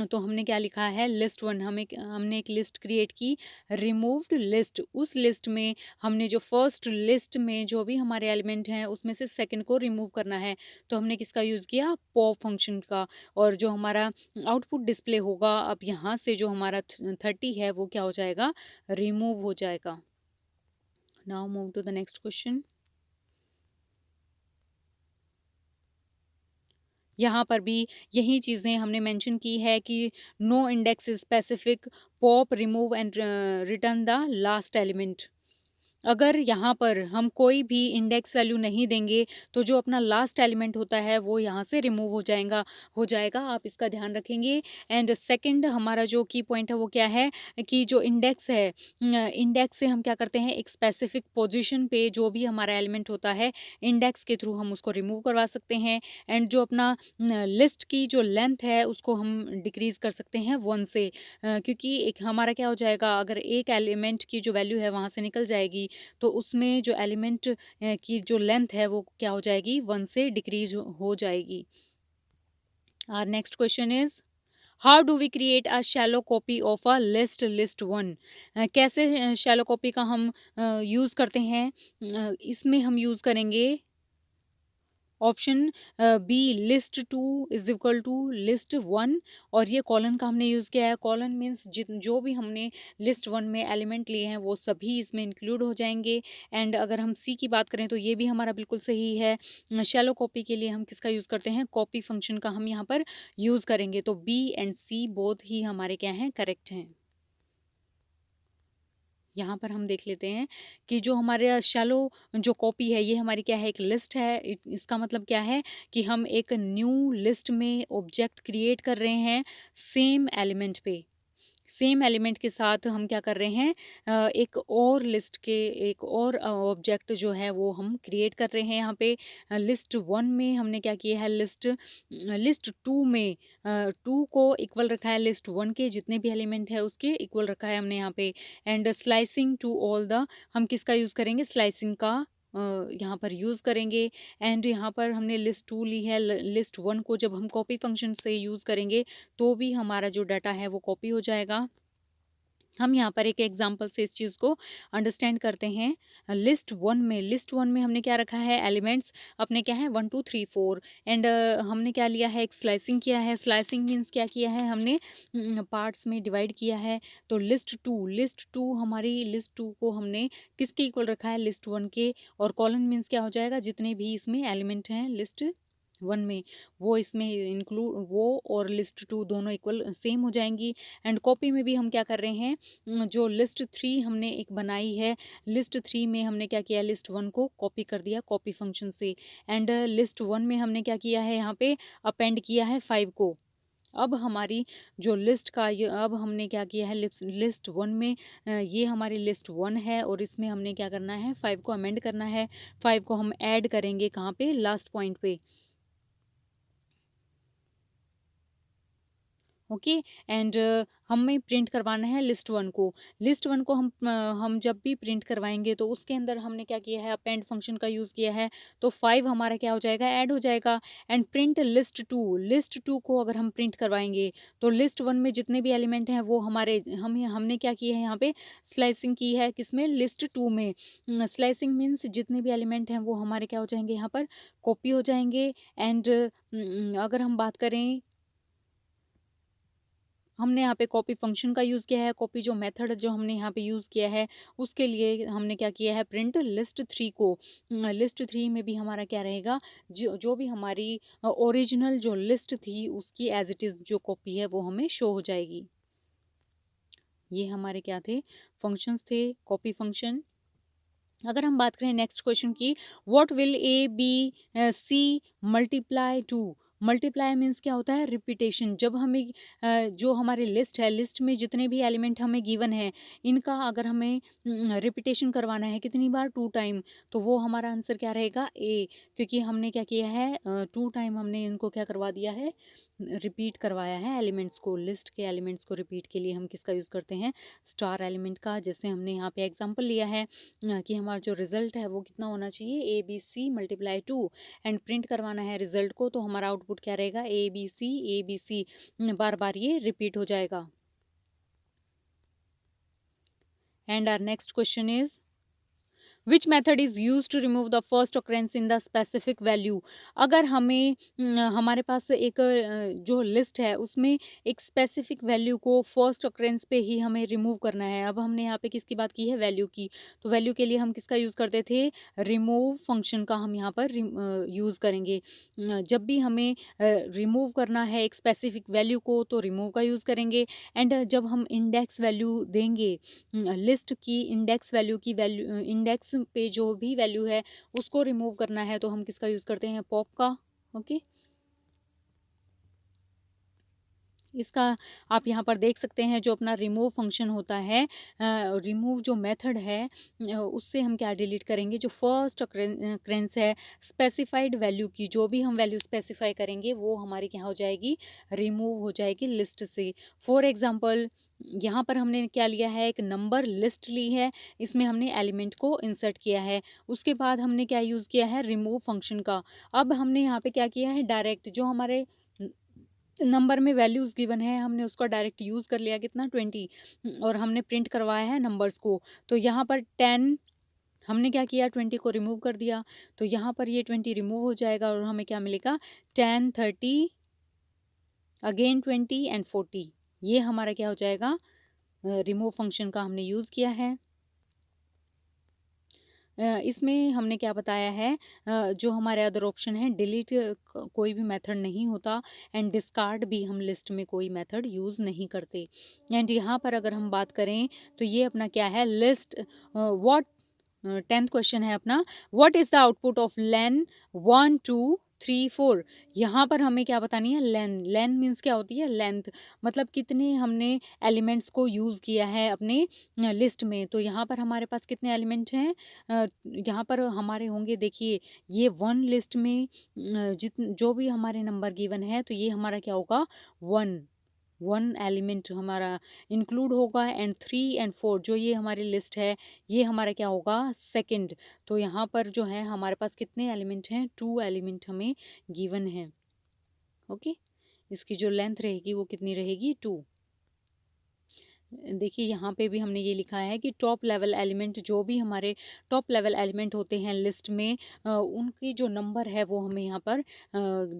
तो हमने क्या लिखा है, लिस्ट 1, हमने एक लिस्ट क्रिएट की, रिमूव्ड लिस्ट। उस लिस्ट में हमने जो फर्स्ट लिस्ट में जो भी हमारे एलिमेंट हैं उसमें से सेकंड को रिमूव करना है, तो हमने किसका यूज़ किया, पॉप फंक्शन का। और जो हमारा आउटपुट डिस्प्ले होगा, अब यहाँ से जो हमारा 30 है वो क्या हो जाएगा, रिमूव हो जाएगा। Now move to the next question. यहाँ पर भी यही चीज़ें हमने मेंशन की है कि no index specific, pop, remove and return the last element. अगर यहाँ पर हम कोई भी इंडेक्स वैल्यू नहीं देंगे तो जो अपना लास्ट एलिमेंट होता है वो यहाँ से रिमूव हो जाएगा, आप इसका ध्यान रखेंगे। एंड सेकंड हमारा जो की पॉइंट है वो क्या है कि जो इंडेक्स है, इंडेक्स से हम क्या करते हैं, एक स्पेसिफिक पोजीशन पे जो भी हमारा एलिमेंट होता है इंडेक्स के थ्रू हम उसको रिमूव करवा सकते हैं। एंड जो अपना लिस्ट की जो लेंथ है उसको हम डिक्रीज कर सकते हैं 1 से, क्योंकि एक हमारा क्या हो जाएगा, अगर एक एलिमेंट की जो वैल्यू है वहाँ से निकल जाएगी तो उसमें जो एलिमेंट की जो लेंथ है वो क्या हो जाएगी, 1 से डिक्रीज हो जाएगी। Our next question is, how do we create a shallow copy of a list 1। कैसे शैलो कॉपी का हम यूज़ करते हैं, इसमें हम यूज़ करेंगे option B, list 2 is equal to list 1, और ये कॉलन का हमने यूज़ किया है। कॉलन मीन्स जो भी हमने लिस्ट 1 में एलिमेंट लिए हैं वो सभी इसमें इंक्लूड हो जाएंगे। एंड अगर हम सी की बात करें तो ये भी हमारा बिल्कुल सही है। शैलो कॉपी के लिए हम किसका यूज़ करते हैं, कॉपी फंक्शन का हम यहाँ पर यूज़ करेंगे। तो बी एंड सी बोथ ही हमारे क्या हैं, करेक्ट हैं। यहाँ पर हम देख लेते हैं कि जो हमारे शैलो जो कॉपी है ये हमारी क्या है, एक लिस्ट है। इसका मतलब क्या है कि हम एक न्यू लिस्ट में ऑब्जेक्ट क्रिएट कर रहे हैं सेम एलिमेंट पे, सेम एलिमेंट के साथ हम क्या कर रहे हैं, एक और लिस्ट के एक और ऑब्जेक्ट जो है वो हम क्रिएट कर रहे हैं। यहाँ पे लिस्ट 1 में हमने क्या किया है, लिस्ट 2 में 2 को इक्वल रखा है, लिस्ट 1 के जितने भी एलिमेंट है उसके इक्वल रखा है हमने यहाँ पे। And slicing to all the, हम किसका यूज़ करेंगे, स्लाइसिंग का यहाँ पर यूज़ करेंगे। एंड यहाँ पर हमने लिस्ट 2 ली है, लिस्ट 1 को जब हम कॉपी फंक्शन से यूज़ करेंगे तो भी हमारा जो डाटा है वो कॉपी हो जाएगा। हम यहाँ पर एक एग्जांपल से इस चीज़ को अंडरस्टैंड करते हैं। लिस्ट वन में हमने क्या रखा है, एलिमेंट्स अपने क्या है 1 2 3 4 एंड हमने क्या लिया है, एक स्लाइसिंग किया है। स्लाइसिंग मीन्स क्या किया है, हमने पार्ट्स में डिवाइड किया है। तो लिस्ट टू हमारी लिस्ट टू को हमने किसके इक्वल रखा है, लिस्ट 1 के। और कॉलन मीन्स क्या हो जाएगा, जितने भी इसमें एलिमेंट हैं लिस्ट 1 में वो इसमें इंक्लूड, वो और लिस्ट 2 दोनों इक्वल सेम हो जाएंगी। एंड कॉपी में भी हम क्या कर रहे हैं, जो लिस्ट 3 हमने एक बनाई है, लिस्ट 3 में हमने क्या किया, लिस्ट 1 को कॉपी कर दिया कॉपी फंक्शन से। एंड लिस्ट 1 में हमने क्या किया है, यहाँ पे अपेंड किया है 5 को। अब हमारी जो लिस्ट का ये, अब हमने क्या किया है, लिस्ट 1 में ये हमारी लिस्ट 1 है और इसमें हमने क्या करना है, 5 को अमेंड करना है। 5 को हम ऐड करेंगे कहाँ पे, लास्ट पॉइंट पे। ओके। एंड हमें प्रिंट करवाना है लिस्ट 1 को। लिस्ट 1 को हम जब भी प्रिंट करवाएंगे तो उसके अंदर हमने क्या किया है, अपेंड फंक्शन का यूज़ किया है। तो 5 हमारा क्या हो जाएगा, ऐड हो जाएगा। एंड प्रिंट लिस्ट 2 को अगर हम प्रिंट करवाएंगे तो लिस्ट 1 में जितने भी एलिमेंट हैं वो हमारे हमने क्या किया है, यहाँ पे स्लाइसिंग की है किसमें, लिस्ट 2 में। स्लाइसिंग मीन्स जितने भी एलिमेंट हैं वो हमारे क्या हो जाएंगे, यहाँ पर कॉपी हो जाएंगे। एंड अगर हम बात करें, हमने यहाँ पे कॉपी फंक्शन का यूज़ किया है। कॉपी जो मेथड जो हमने यहाँ पे यूज़ किया है उसके लिए हमने क्या किया है, प्रिंट लिस्ट 3 को। लिस्ट 3 में भी हमारा क्या रहेगा, जो जो भी हमारी ओरिजिनल जो लिस्ट थी उसकी एज इट इज़ जो कॉपी है वो हमें शो हो जाएगी। ये हमारे क्या थे, फंक्शंस थे, कॉपी फंक्शन। अगर हम बात करें नेक्स्ट क्वेश्चन की, what will A B C multiply two. Multiply means क्या होता है, रिपीटेशन। जब हमें जो हमारी लिस्ट है, लिस्ट में जितने भी एलिमेंट हमें गिवन है इनका अगर हमें रिपीटेशन करवाना है कितनी बार, 2 टाइम, तो वो हमारा आंसर क्या रहेगा, ए। क्योंकि हमने क्या किया है, 2 टाइम हमने इनको क्या करवा दिया है, रिपीट करवाया है एलिमेंट्स को। लिस्ट के एलिमेंट्स को रिपीट के लिए हम किसका यूज़ करते हैं, स्टार एलिमेंट का। जैसे हमने यहाँ पे एग्जाम्पल लिया है कि हमारा जो रिजल्ट है वो कितना होना चाहिए, ABC × 2 एंड प्रिंट करवाना है रिजल्ट को, तो हमारा आउटपुट क्या रहेगा, ABC बार बार ये रिपीट हो जाएगा। And our next question is, which method is use to remove the first occurrence in the specific value. अगर हमें हमारे पास एक जो लिस्ट है उसमें एक स्पेसिफिक वैल्यू को फर्स्ट ऑकरेंस पे ही हमें रिमूव करना है। अब हमने यहाँ पे किसकी बात की है, वैल्यू की। तो वैल्यू के लिए हम किसका यूज़ करते थे, रिमूव फंक्शन का हम यहाँ पर यूज़ करेंगे। जब भी हमें रिमूव करना है एक स्पेसिफिक वैल्यू को तो रिमूव का यूज़ करेंगे। एंड जब हम इंडेक्स वैल्यू देंगे, लिस्ट की इंडेक्स वैल्यू की वैल्यू, इंडेक्स पे जो भी वैल्यू है उसको रिमूव करना है तो हम किसका यूज़ करते हैं, पॉप का। ओके। इसका आप यहाँ पर देख सकते हैं, जो अपना रिमूव फंक्शन होता है, रिमूव जो मेथड है उससे हम क्या डिलीट करेंगे, जो फर्स्ट ऑकरेंस है स्पेसिफाइड वैल्यू की, जो भी हम वैल्यू स्पेसिफाई करेंगे वो हमारी क्या हो जाएगी, रिमूव हो जाएगी लिस्ट से। फॉर एग्जांपल यहाँ पर हमने क्या लिया है, एक नंबर लिस्ट ली है, इसमें हमने एलिमेंट को इंसर्ट किया है। उसके बाद हमने क्या यूज़ किया है, रिमूव फंक्शन का। अब हमने यहाँ पे क्या किया है, डायरेक्ट जो हमारे नंबर में वैल्यूज़ गिवन है हमने उसका डायरेक्ट यूज़ कर लिया, कितना, 20, और हमने प्रिंट करवाया है नंबर्स को। तो यहाँ पर 10 हमने क्या किया, 20 को रिमूव कर दिया, तो यहाँ पर ये 20 रिमूव हो जाएगा और हमें क्या मिलेगा, 10 30 अगेन 20 एंड 40। ये हमारा क्या हो जाएगा, रिमूव फंक्शन का हमने यूज़ किया है। इसमें हमने क्या बताया है, जो हमारे अदर ऑप्शन है, डिलीट कोई भी मेथड नहीं होता, एंड डिस्कार्ड भी हम लिस्ट में कोई मेथड यूज़ नहीं करते। एंड यहाँ पर अगर हम बात करें तो ये अपना क्या है, लिस्ट व्हाट, 10th क्वेश्चन है अपना, what is the output of लेन 1 2 3 4। यहाँ पर हमें क्या बतानी है, लेन मीन्स क्या होती है, लेंथ, मतलब कितने हमने एलिमेंट्स को यूज़ किया है अपने लिस्ट में। तो यहाँ पर हमारे पास कितने एलिमेंट हैं, यहाँ पर हमारे होंगे, देखिए ये 1 लिस्ट में जित जो भी हमारे नंबर गिवन है तो ये हमारा क्या होगा, 1। 1 एलिमेंट हमारा इंक्लूड होगा एंड 3 एंड 4 जो ये हमारी लिस्ट है ये हमारा क्या होगा सेकंड। तो यहाँ पर जो है हमारे पास कितने एलिमेंट हैं, 2 एलिमेंट हमें गिवन है। ओके, इसकी जो लेंथ रहेगी वो कितनी रहेगी, 2। देखिए यहाँ पे भी हमने ये लिखा है कि टॉप लेवल एलिमेंट, जो भी हमारे टॉप लेवल एलिमेंट होते हैं लिस्ट में, उनकी जो नंबर है वो हमें यहाँ पर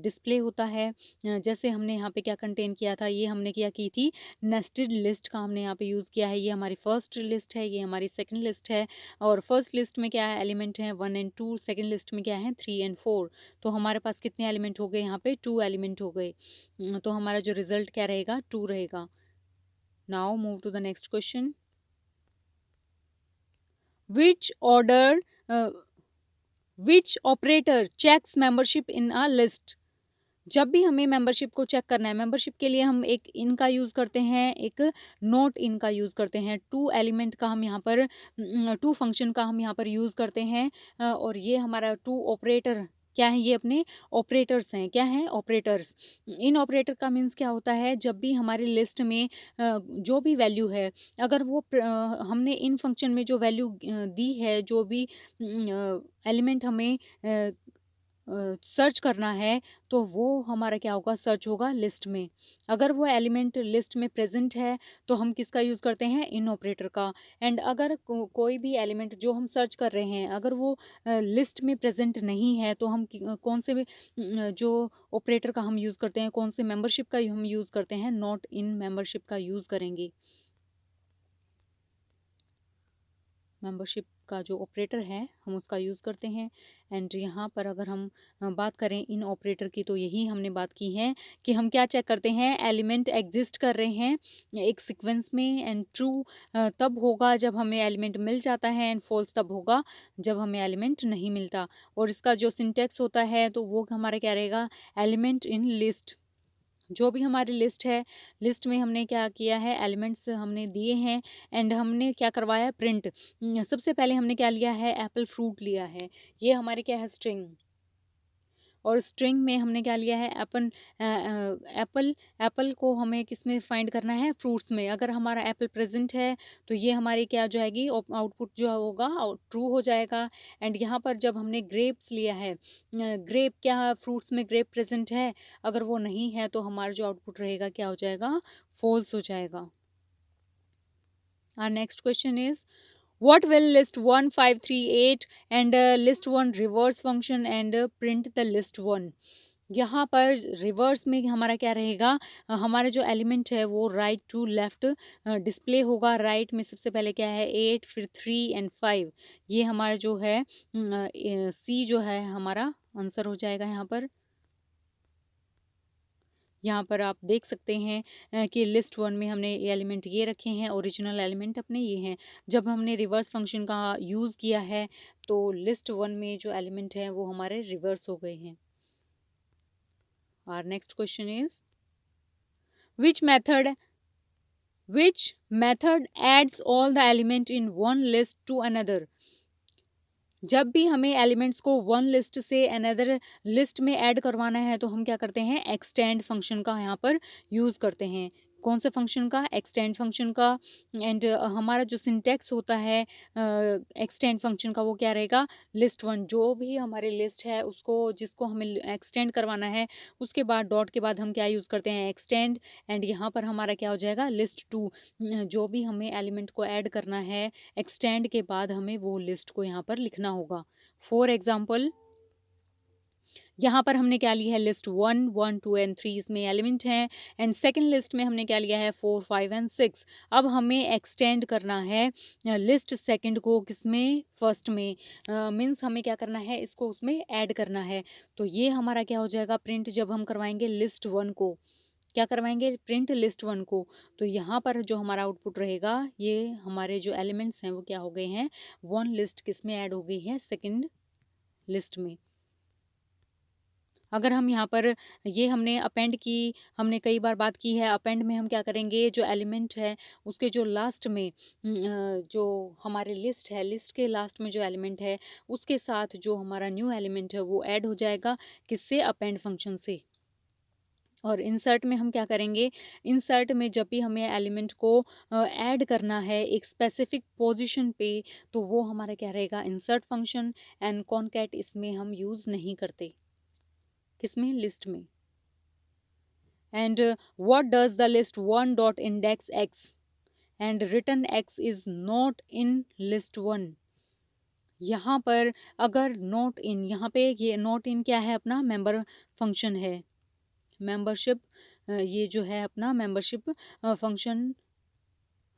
डिस्प्ले होता है। जैसे हमने यहाँ पे क्या कंटेन किया था, ये हमने क्या की थी, नेस्टेड लिस्ट का हमने यहाँ पे यूज़ किया है। ये हमारी फर्स्ट लिस्ट है, ये हमारी सेकंड लिस्ट है। और फर्स्ट लिस्ट में क्या है, एलिमेंट हैं 1 एंड 2, सेकंड लिस्ट में क्या है 3 एंड 4। तो हमारे पास कितने एलिमेंट हो गए यहाँ पे, 2 एलिमेंट हो गए। तो हमारा जो रिजल्ट क्या रहेगा, 2 रहेगा। Now move to the next question. Which order, uh, which operator checks membership in a list? जब भी हमें मेंबरशिप को चेक करना है, मेंबरशिप के लिए हम एक इन का यूज़ करते हैं, एक नोट इन का यूज़ करते हैं। 2 एलिमेंट का हम यहाँ पर 2 फंक्शन का हम यहाँ पर यूज़ करते हैं। और ये हमारा 2 ऑपरेटर क्या है, ये अपने ऑपरेटर्स हैं। क्या हैं, ऑपरेटर्स। इन ऑपरेटर का मीन्स क्या होता है, जब भी हमारी लिस्ट में जो भी वैल्यू है, अगर वो हमने इन फंक्शन में जो वैल्यू दी है, जो भी एलिमेंट हमें सर्च करना है, तो वो हमारा क्या होगा, सर्च होगा लिस्ट में। अगर वो एलिमेंट लिस्ट में प्रेजेंट है तो हम किसका यूज़ करते हैं, इन ऑपरेटर का। एंड अगर कोई भी एलिमेंट जो हम सर्च कर रहे हैं अगर वो लिस्ट में प्रेजेंट नहीं है तो हम कौन से भी जो ऑपरेटर का हम यूज़ करते हैं, कौन से मेंबरशिप का हम यूज़ करते हैं, नॉट इन मेंबरशिप का यूज़ करेंगे। मेंबरशिप का जो ऑपरेटर है हम उसका यूज़ करते हैं। एंड यहाँ पर अगर हम बात करें इन ऑपरेटर की, तो यही हमने बात की है कि हम क्या चेक करते हैं, एलिमेंट एग्जिस्ट कर रहे हैं एक सीक्वेंस में। एंड ट्रू तब होगा जब हमें एलिमेंट मिल जाता है, एंड फॉल्स तब होगा जब हमें एलिमेंट नहीं मिलता। और इसका जो सिंटेक्स होता है तो वो हमारा क्या रहेगा, एलिमेंट इन लिस्ट। जो भी हमारी लिस्ट है, लिस्ट में हमने क्या किया है, एलिमेंट्स हमने दिए हैं एंड हमने क्या करवाया, प्रिंट। सबसे पहले हमने क्या लिया है, एप्पल फ्रूट लिया है। ये हमारे क्या है, स्ट्रिंग। और स्ट्रिंग में हमने क्या लिया है, एप्पल। एप्पल को हमें किस में फाइंड करना है, फ्रूट्स में। अगर हमारा एप्पल प्रेजेंट है तो ये हमारी क्या जो आएगी, आउटपुट जो होगा ट्रू हो जाएगा। एंड यहाँ पर जब हमने ग्रेप्स लिया है, ग्रेप क्या फ्रूट्स में ग्रेप प्रेजेंट है, अगर वो नहीं है तो हमारा जो आउटपुट रहेगा क्या हो जाएगा, फॉल्स हो जाएगा। Our next question is, what will list 1538 and list 1 reverse function and print the list 1? यहाँ पर रिवर्स में हमारा क्या रहेगा, हमारा जो एलिमेंट है वो राइट टू लेफ्ट डिस्प्ले होगा। राइट में सबसे पहले क्या है, 8, फिर 3 एंड 5। ये हमारा जो है सी जो है हमारा आंसर हो जाएगा। यहाँ पर आप देख सकते हैं कि लिस्ट 1 में हमने एलिमेंट ये रखे हैं, ओरिजिनल एलिमेंट अपने ये हैं। जब हमने रिवर्स फंक्शन का यूज़ किया है तो लिस्ट 1 में जो एलिमेंट हैं वो हमारे रिवर्स हो गए हैं। Our next question is, which method adds all the element in one list to another? जब भी हमें एलिमेंट्स को वन लिस्ट से अनदर लिस्ट में ऐड करवाना है तो हम क्या करते हैं, एक्सटेंड फंक्शन का यहाँ पर यूज़ करते हैं। कौन से फंक्शन का, एक्सटेंड फंक्शन का। एंड हमारा जो सिंटेक्स होता है एक्सटेंड फंक्शन का वो क्या रहेगा, लिस्ट 1। जो भी हमारी लिस्ट है उसको जिसको हमें एक्सटेंड करवाना है उसके बाद डॉट के बाद हम क्या यूज़ करते हैं, एक्सटेंड। एंड यहाँ पर हमारा क्या हो जाएगा, लिस्ट 2। जो भी हमें एलिमेंट को ऐड करना है एक्सटेंड के बाद हमें वो लिस्ट को यहाँ पर लिखना होगा। फॉर एग्जाम्पल यहाँ पर हमने क्या लिया है, लिस्ट 1, 1, 2 एंड 3 इसमें एलिमेंट हैं। एंड सेकंड लिस्ट में हमने क्या लिया है, 4, 5 एंड 6। अब हमें एक्सटेंड करना है लिस्ट सेकंड को किसमें, फर्स्ट में। मीन्स हमें क्या करना है, इसको उसमें ऐड करना है। तो ये हमारा क्या हो जाएगा, प्रिंट जब हम करवाएंगे लिस्ट 1 को, क्या करवाएंगे, प्रिंट लिस्ट 1 को। तो यहाँ पर जो हमारा आउटपुट रहेगा, ये हमारे जो एलिमेंट्स हैं वो क्या हो गए हैं, वन लिस्ट किस में ऐड हो गई है, सेकंड लिस्ट में। अगर हम यहाँ पर ये हमने अपेंड की, हमने कई बार बात की है, अपेंड में हम क्या करेंगे, जो एलिमेंट है उसके जो लास्ट में जो हमारी लिस्ट है, लिस्ट के लास्ट में जो एलिमेंट है उसके साथ जो हमारा न्यू एलिमेंट है वो ऐड हो जाएगा, किससे, अपेंड फंक्शन से। और इंसर्ट में हम क्या करेंगे, इंसर्ट में जब भी हमें एलिमेंट को ऐड करना है एक स्पेसिफिक पोजीशन पे, तो वो हमारा क्या रहेगा, इंसर्ट फंक्शन। एंड कॉनकैट इसमें हम यूज़ नहीं करते, किसमें, लिस्ट में। And what does the list one dot index x and return x is not in list one. यहाँ पर अगर नॉट इन, यहाँ पे ये नॉट इन क्या है, अपना मेंबर फंक्शन है, मेंबरशिप, ये जो है अपना मेंबरशिप फंक्शन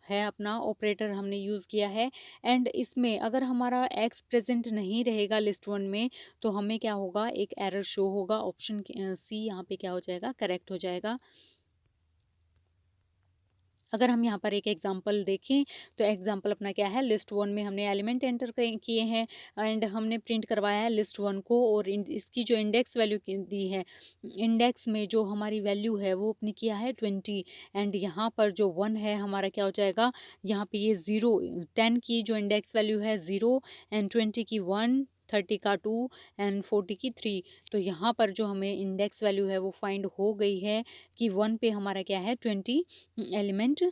है, अपना ऑपरेटर हमने यूज़ किया है। एंड इसमें अगर हमारा एक्स प्रेजेंट नहीं रहेगा लिस्ट वन में, तो हमें क्या होगा, एक एरर शो होगा। ऑप्शन सी यहाँ पे क्या हो जाएगा, करेक्ट हो जाएगा। अगर हम यहाँ पर एक एग्जांपल देखें, तो एग्जांपल अपना क्या है, लिस्ट वन में हमने एलिमेंट एंटर किए हैं एंड हमने प्रिंट करवाया है लिस्ट वन को, और इसकी जो इंडेक्स वैल्यू दी है, इंडेक्स में जो हमारी वैल्यू है वो अपनी किया है 20। एंड यहाँ पर जो 1 है हमारा क्या हो जाएगा, यहाँ पे ये 0, 10 की जो इंडेक्स वैल्यू है 0, एंड 20 की 1, 30 का 2 एंड 40 की 3। तो यहाँ पर जो हमें इंडेक्स वैल्यू है वो फाइंड हो गई है कि 1 पे हमारा क्या है, 20 एलिमेंट,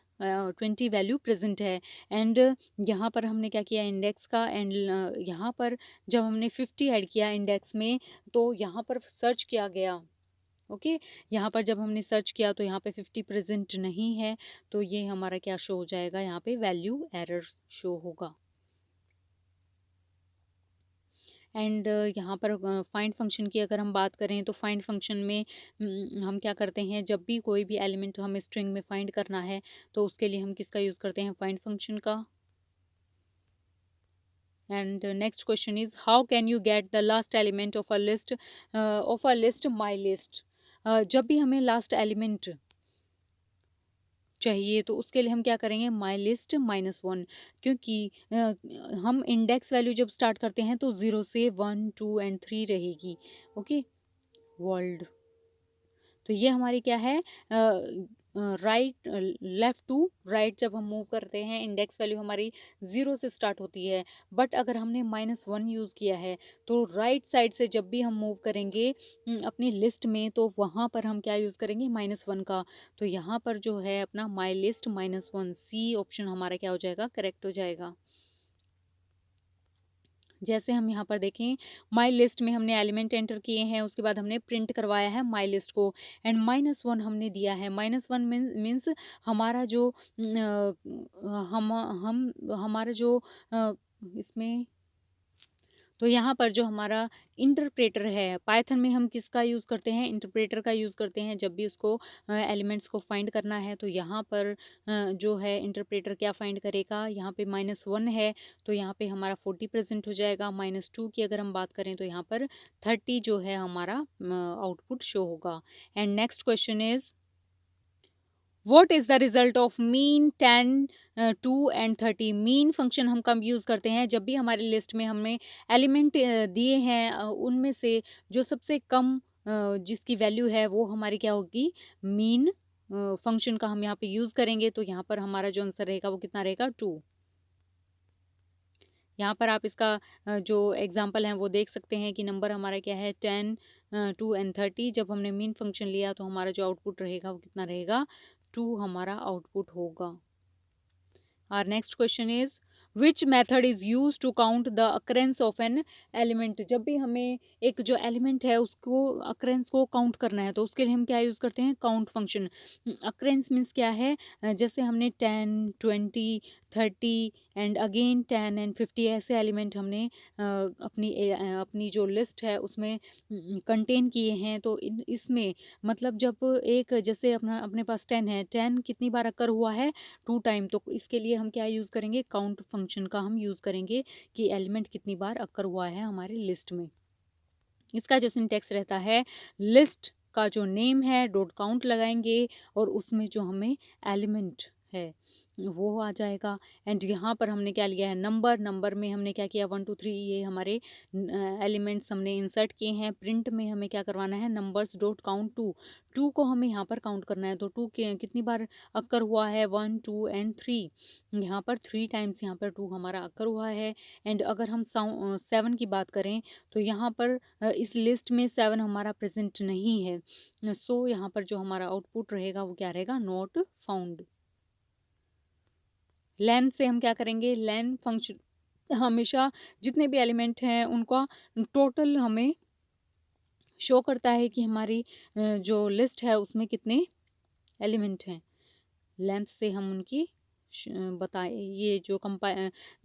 20 वैल्यू प्रेजेंट है। एंड यहाँ पर हमने क्या किया इंडेक्स का, एंड यहाँ पर जब हमने 50 ऐड किया इंडेक्स में, तो यहाँ पर सर्च किया गया। ओके, यहाँ पर जब हमने सर्च किया तो यहाँ पे 50 प्रेजेंट नहीं है, तो ये हमारा क्या शो हो जाएगा, यहाँ पे वैल्यू एरर शो होगा। एंड यहाँ पर फाइंड फंक्शन की अगर हम बात करें, तो फाइंड फंक्शन में हम क्या करते हैं, जब भी कोई भी एलिमेंट हमें स्ट्रिंग में फाइंड करना है, तो उसके लिए हम किसका यूज़ करते हैं, फाइंड फंक्शन का। And next question is, how can you get the last element of a list my list. जब भी हमें लास्ट एलिमेंट चाहिए, तो उसके लिए हम क्या करेंगे, माई लिस्ट -1, क्योंकि हम इंडेक्स वैल्यू जब स्टार्ट करते हैं तो 0 से 1, 2 एंड 3 रहेगी। ओके, वर्ल्ड, तो ये हमारी क्या है, राइट, लेफ्ट टू राइट जब हम मूव करते हैं, इंडेक्स वैल्यू हमारी 0 से स्टार्ट होती है। बट अगर हमने -1 यूज़ किया है, तो राइट साइड से जब भी हम मूव करेंगे अपनी लिस्ट में, तो वहाँ पर हम क्या यूज़ करेंगे, -1 का। तो यहाँ पर जो है अपना माई लिस्ट -1, सी ऑप्शन हमारा क्या हो जाएगा, करेक्ट हो जाएगा। जैसे हम यहाँ पर देखें, माई लिस्ट में हमने एलिमेंट एंटर किए हैं, उसके बाद हमने प्रिंट करवाया है माई लिस्ट को, एंड -1 हमने दिया है। -1 मीन्स हमारा जो हम हमारा जो इसमें, तो यहाँ पर जो हमारा इंटरप्रेटर है, पाइथन में हम किसका यूज़ करते हैं, इंटरप्रेटर का यूज़ करते हैं जब भी उसको एलिमेंट्स को फाइंड करना है। तो यहाँ पर जो है इंटरप्रेटर क्या फाइंड करेगा, यहाँ पे -1 है, तो यहाँ पे हमारा 40 प्रेजेंट हो जाएगा। -2 की अगर हम बात करें, तो यहाँ पर 30 जो है हमारा आउटपुट शो होगा। And next question is, what is the result of mean 10, 2 and 30। Mean function हम कब यूज़ करते हैं, जब भी हमारी लिस्ट में हमने एलिमेंट दिए हैं, उनमें से जो सबसे कम जिसकी वैल्यू है वो हमारी क्या होगी, मीन फंक्शन का हम यहाँ पे यूज़ करेंगे। तो यहाँ पर हमारा जो आंसर रहेगा वो कितना रहेगा, 2। यहाँ पर आप इसका जो एग्जाम्पल हैं वो देख सकते हैं कि नंबर हमारा क्या है, 10, 2 एंड 30। जब हमने मीन फंक्शन लिया, तो हमारा जो आउटपुट रहेगा वो कितना रहेगा, 2 हमारा आउटपुट होगा। Our next question is, which method is used to count the occurrence of an element। जब भी हमें एक जो एलिमेंट है उसको occurrence को काउंट करना है, तो उसके लिए हम क्या यूज़ करते हैं, काउंट फंक्शन। occurrence मीन्स क्या है, जैसे हमने 10, 20, 30 एंड अगेन 10 एंड 50 ऐसे एलिमेंट हमने अपनी जो लिस्ट है उसमें कंटेन किए हैं। तो इसमें मतलब जब एक, जैसे अपने पास 10 है, 10 कितनी बार अकर हुआ है, 2 टाइम। तो इसके लिए हम क्या यूज़ करेंगे, काउंट फंक्शन का हम यूज़ करेंगे कि एलिमेंट कितनी बार अकर हुआ है हमारी लिस्ट में। इसका जो सिंटेक्स रहता है, लिस्ट का जो नेम है डॉट काउंट लगाएंगे, और उसमें जो हमें एलिमेंट है वो आ जाएगा। एंड यहाँ पर हमने क्या लिया है, नंबर। नंबर में हमने क्या किया, 1 2 3 ये हमारे एलिमेंट्स हमने इंसर्ट किए हैं। प्रिंट में हमें क्या करवाना है, नंबर्स डॉट काउंट 2, 2 को हमें यहाँ पर काउंट करना है। तो 2 कितनी बार अक्कर हुआ है, 1 2 एंड 3, यहाँ पर 3 टाइम्स यहाँ पर 2 हमारा अक्कर हुआ है। एंड अगर हम 7 की बात करें तो यहाँ पर इस लिस्ट में 7 हमारा प्रेजेंट नहीं है। सो यहाँ पर जो हमारा आउटपुट रहेगा वो क्या रहेगा, नॉट फाउंड। लेन से हम क्या करेंगे, लेन फंक्शन हमेशा जितने भी एलिमेंट हैं उनका टोटल हमें शो करता है कि हमारी जो लिस्ट है उसमें कितने एलिमेंट हैं। लेंथ से हम उनकी बताए, ये जो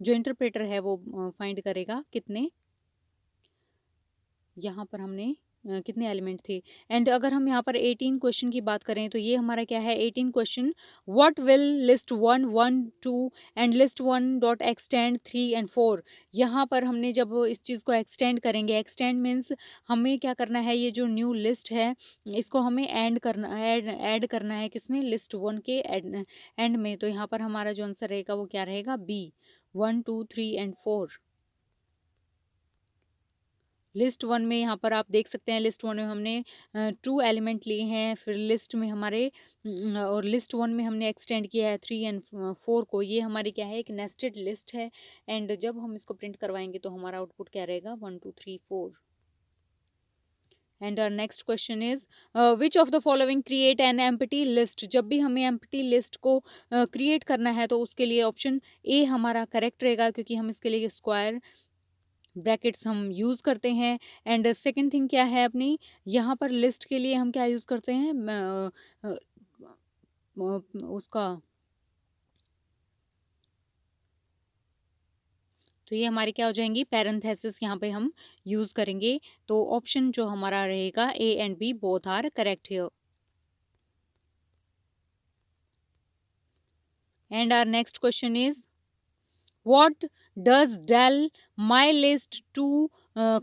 इंटरप्रेटर है वो फाइंड करेगा कितने, यहाँ पर हमने कितने एलिमेंट थे। एंड अगर हम यहाँ पर 18 क्वेश्चन की बात करें तो ये हमारा क्या है, 18 question, what will list 1 1 2 and list 1 dot extend 3 and 4। यहाँ पर हमने जब इस चीज़ को एक्सटेंड करेंगे, एक्सटेंड मीन्स हमें क्या करना है, ये जो न्यू लिस्ट है इसको हमें ऐड करना है किसमें, लिस्ट 1 के एंड में। तो यहाँ पर हमारा जो आंसर रहेगा वो क्या रहेगा, बी, 1 2 3 एंड 4। लिस्ट 1 में यहाँ पर आप देख सकते हैं, लिस्ट 1 में हमने 2 एलिमेंट लिए हैं, फिर लिस्ट में हमारे और लिस्ट 1 में हमने एक्सटेंड किया है 3 एंड 4 को। ये हमारी क्या है, एक नेस्टेड लिस्ट है। एंड जब हम इसको प्रिंट करवाएंगे तो हमारा आउटपुट क्या रहेगा, 1 2 3 4। And our next question is which of the following create an empty list. जब भी हमें एम्प्टी लिस्ट को क्रिएट करना है तो उसके लिए ऑप्शन ए हमारा करेक्ट रहेगा, क्योंकि हम इसके लिए स्क्वायर ब्रैकेट्स हम यूज़ करते हैं। एंड सेकंड थिंग क्या है अपनी, यहाँ पर लिस्ट के लिए हम क्या यूज़ करते हैं, उसका, तो ये हमारी क्या हो जाएंगी, पैरेंथेसिस यहाँ पे हम यूज़ करेंगे। तो ऑप्शन जो हमारा रहेगा A and B both are correct here. And our next question is What does del my list 2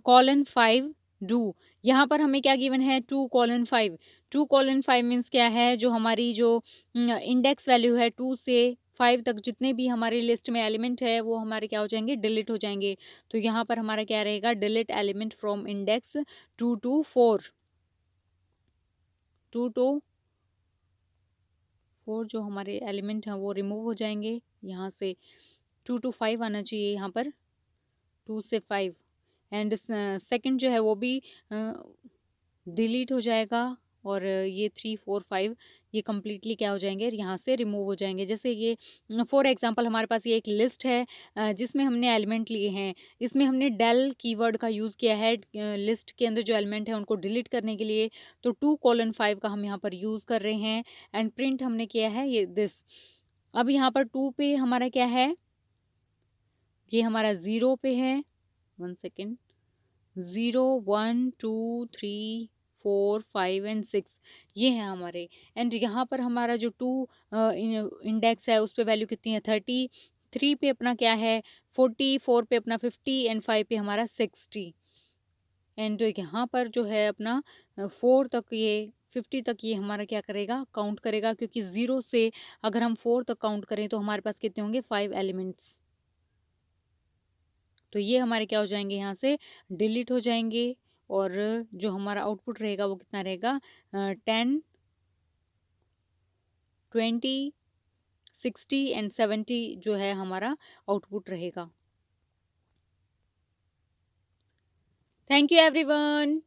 colon 5 do? यहाँ पर हमें क्या गिवन है, 2 colon 5। 2 colon 5 मीन्स क्या है, जो हमारी जो इंडेक्स वैल्यू है 2 से 5 तक जितने भी हमारी लिस्ट में एलिमेंट है वो हमारे क्या हो जाएंगे, डिलीट हो जाएंगे। तो यहाँ पर हमारा क्या रहेगा, delete element from index 2 to 4। 2 to 4 जो हमारे एलिमेंट हैं वो रिमूव हो जाएंगे यहाँ से। 2 to 5 आना चाहिए यहाँ पर, 2 से 5। एंड सेकंड जो है वो भी डिलीट हो जाएगा। और ये 3 4 5 ये कम्प्लीटली क्या हो जाएंगे, यहाँ से रिमूव हो जाएंगे। जैसे ये फॉर एग्जांपल हमारे पास ये एक लिस्ट है जिसमें हमने एलिमेंट लिए हैं, इसमें हमने डेल कीवर्ड का यूज़ किया है लिस्ट के अंदर जो एलिमेंट है उनको डिलीट करने के लिए। तो 2 colon 5 का हम यहाँ पर यूज़ कर रहे हैं। एंड प्रिंट हमने किया है ये दिस। अब यहाँ पर 2 पे हमारा क्या है, ये हमारा 0 पे है, 1 सेकेंड, 0 1 2 3 4 5 एंड 6 ये है हमारे। एंड यहाँ पर हमारा जो 2 इंडेक्स है उस पे वैल्यू कितनी है, 30, 3 पे अपना क्या है 40, 4 पे अपना 50 एंड 5 पे हमारा 60। एंड यहाँ पर जो है अपना 4 तक ये 50 तक ये हमारा क्या करेगा, काउंट करेगा, क्योंकि 0 से अगर हम 4 तक काउंट करें तो हमारे पास कितने होंगे, 5 एलिमेंट्स। तो ये हमारे क्या हो जाएंगे, यहाँ से डिलीट हो जाएंगे। और जो हमारा आउटपुट रहेगा वो कितना रहेगा, 10 20 60 एंड 70 जो है हमारा आउटपुट रहेगा। Thank you everyone.